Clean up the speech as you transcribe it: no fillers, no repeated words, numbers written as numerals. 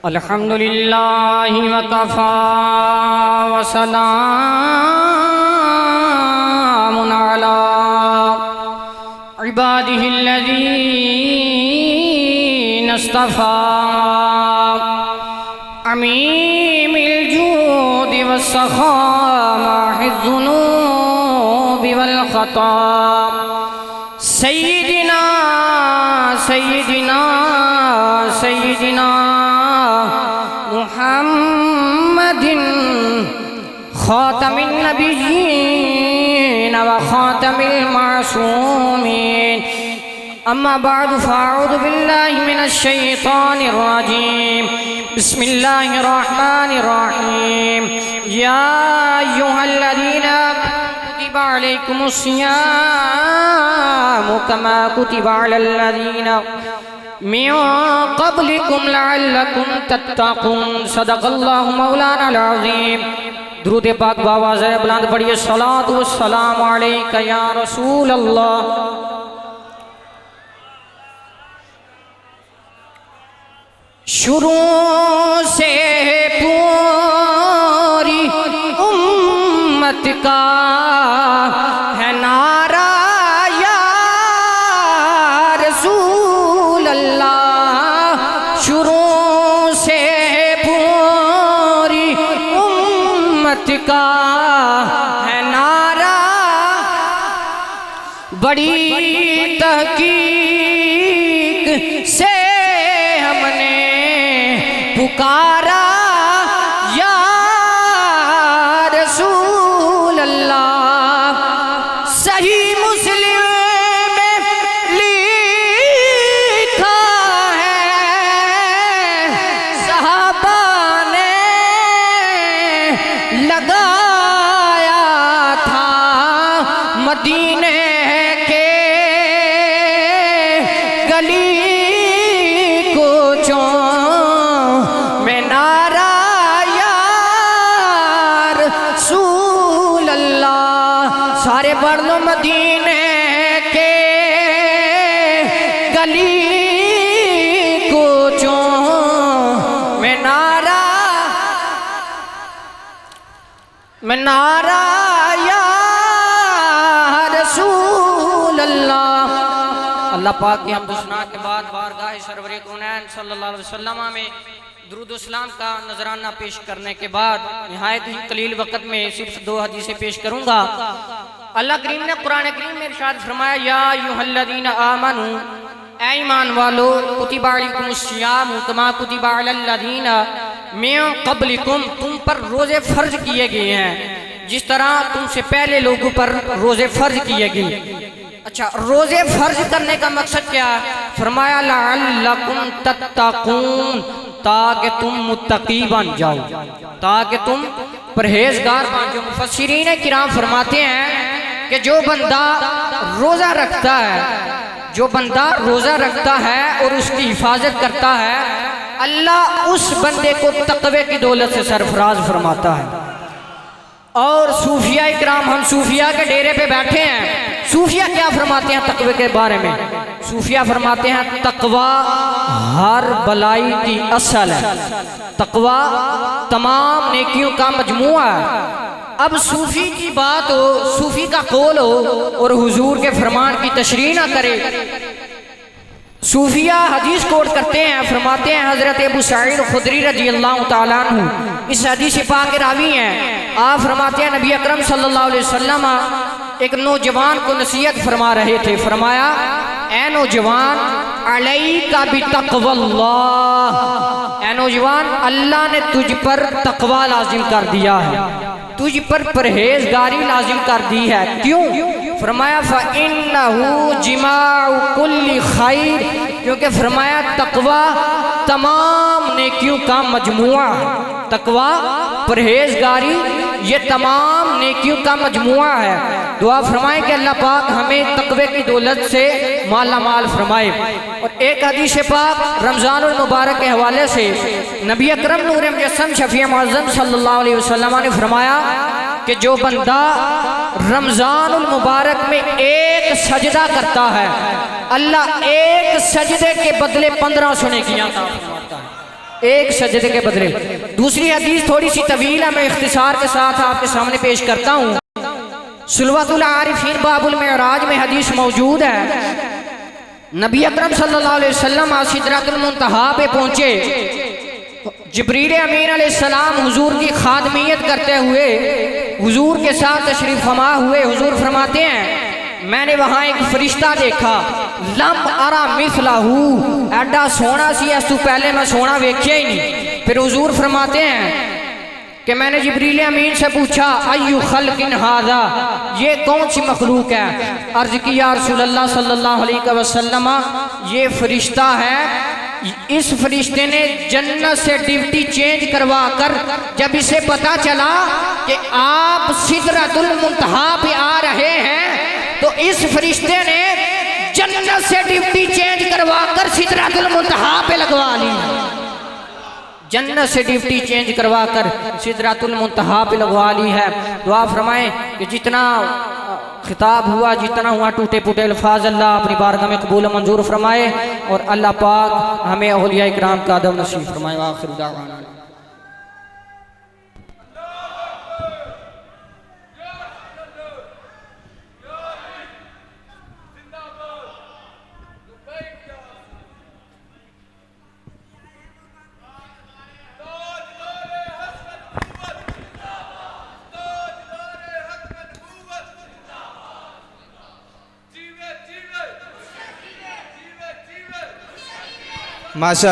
अल्हम्दुलिल्लाहि वकफ़ा वसलामुन अला इबादिहिल्लज़ीना इस्तफ़ा अमीमिल जूदि वस्सख़ा माहिज़्ज़ुनूबि वल ख़ता सय्यिदिना मुहम्मदिन ख़ातमिन नबिय्यीन व ख़ातमिल मासूमीन अम्मा बअद फ़अऊज़ु बिल्लाहि मिनश शैतानिर रजीम बिस्मिल्लाहिर रहमानिर रहीम या अय्युहल्लज़ीना कुतिबा अलैकुमुस सियामु कमा कुतिबा अलल्लज़ीना मिन क़ब्लिकुम लअल्लकुम तत्तक़ून सदक़ल्लाहु मौलानाल अज़ीम। दुरूद पाक बावाज़ बुलंद पढ़िए सलातु वस्सलामु अलैका या रसूल अल्लाह। शुरू से पूरी उम्मत का है नारा या रसूल अल्लाह। शुरू से पूरी उम्मत का है नारा, बड़ी तहकीक से हमने पुकारा या रसूल अल्लाह। सही मुस्लिम में लिखा है सहाबा ने लगाया था मदीने के गली सारे पढ़ लो मदीने के गली कोचों में नारा या रसूल अल्लाह। अल्लाह पाक की हमद सुना के बाद बारगाह सरवरे कौनैन सल्लल्लाहु अलैहि वसल्लम में दुरूद सलाम का नजराना पेश करने के बाद निहायत ही कलील वक़्त में सिर्फ 2 हदीसें पेश करूंगा। अल्लाह करीम ने कुरान करीम में इरशाद फरमाया या अय्युहल्लज़ीना आमनू, ऐ ईमान वालो, कुतिबा अलैकुमुस सियामु कमा कुतिबा अलल्लज़ीना मिन क़ब्लिकुम, तुम पर रोजे फर्ज किए गए हैं जिस तरह तुमसे पहले लोगों पर रोजे फर्ज किए गए। अच्छा, रोजे फर्ज करने का मकसद क्या है? फरमाया लअल्लकुम तत्तक़ून, ताकि तुम मुत्तकी बन जाओ, ताकि तुम परहेजगार बन जाओ। मुफस्सिरीन किराम फरमाते हैं कि जो बंदा रोजा रखता है और उसकी हिफाजत करता है, अल्लाह उस बंदे को तक़वे की दौलत से सरफराज फरमाता है। और सूफिया इकराम, हम सूफिया के डेरे पे बैठे हैं, सूफिया क्या फरमाते हैं तक़वे के बारे में? सूफिया फरमाते हैं तक़वा हर भलाई की असल है, तक़वा तमाम नेकियों का मजमुआ है। अब सूफी की बात हो, सूफी का कौल हो और हुजूर के फरमान की तशरीह ना करे। सूफिया हदीस कोट करते हैं, फरमाते हैं हजरत अबू सईद खुदरी रज़ियल्लाहु ताला अन्हु इस हदीस पाक के रावी हैं। आप फरमाते हैं नबी अकरम सल्लल्लाहु अलैहि वसल्लम एक नौजवान को नसीहत फरमा रहे थे। फरमाया ऐ नौजवान, अलैका बितक़वल्लाह, ऐ नौजवान, अल्लाह ने तुझ पर तक़वा लाजिम कर दिया है, तुझ पर परहेजगारी लाजिम कर दी है। क्यों? फरमाया फ़इन्नहु जिमाउ कुल्ली खैर, क्योंकि फरमाया तक़वा तमाम नेकियों का मजमुआ है। तक़वा परहेजगारी ये तमाम नेकियों का मजमुआ है। दुआ फरमाए कि अल्लाह पाक हमें तक़वे की दौलत से माला माल फरमाए। और एक हदीस पाक रमज़ानुल मुबारक के हवाले से नबी अकरम नूर मुजस्सम शफ़ी मुअज़्ज़म सल्लल्लाहु अलैहि वसल्लम ने फरमाया कि जो बंदा रमज़ानुल मुबारक में एक सजदा करता है, अल्लाह एक सजदे के बदले 1500 नेकियां अता फरमाता है। एक सजदे के बदले। दूसरी हदीस थोड़ी सी तवील है, मैं इख्तिसार के साथ आपके सामने पेश करता हूँ। सुलवतुल आरिफीन बाबुल मेराज में हदीस मौजूद है, नबी अकरम सल्लल्लाहु अलैहि वसल्लम सिदरतुल मुंतहा पे पहुंचे। जिब्रील अमीन अलैहिस्सलाम हुजूर की खादमियत करते हुए हुजूर के साथ तशरीफ फरमा हुए। हुजूर फरमाते हैं मैंने वहां एक फरिश्ता देखा, लम अरा मिसलहू, एडा सोना सी इस तू पहले मैं सोना वेख्या ही नहीं। फिर हुजूर फरमाते हैं कि मैंने जिब्रील अमीन से पूछा अय्यु खल्किन हाजा, ये कौन सी मखलूक है। अर्ज की या रसूलल्लाह सल्लल्लाहु अलैहि वसल्लम, ये फरिश्ता है। इस फरिश्ते ने जन्नत से ड्यूटी चेंज करवा कर जब इसे पता चला कि आप सिदरतुल मुंतहा पे आ रहे हैं, तो इस फरिश्ते ने जन्नत से ड्यूटी चेंज करवा कर सिदरतुल मुंतहा पे लगवा ली। जन्नत से ड्यूटी चेंज करवा कर सिदरतुल मुंतहा पे लगवा ली है। दुआ फरमाएं कि जितना खिताब हुआ, जितना हुआ टूटे फूटे अल्फाज अल्लाह अपनी बारगाह में कबूल मंजूर फरमाए और अल्लाह पाक हमें औलिया इकराम का अदब नसीब फरमाए। आखिर दावाना माशा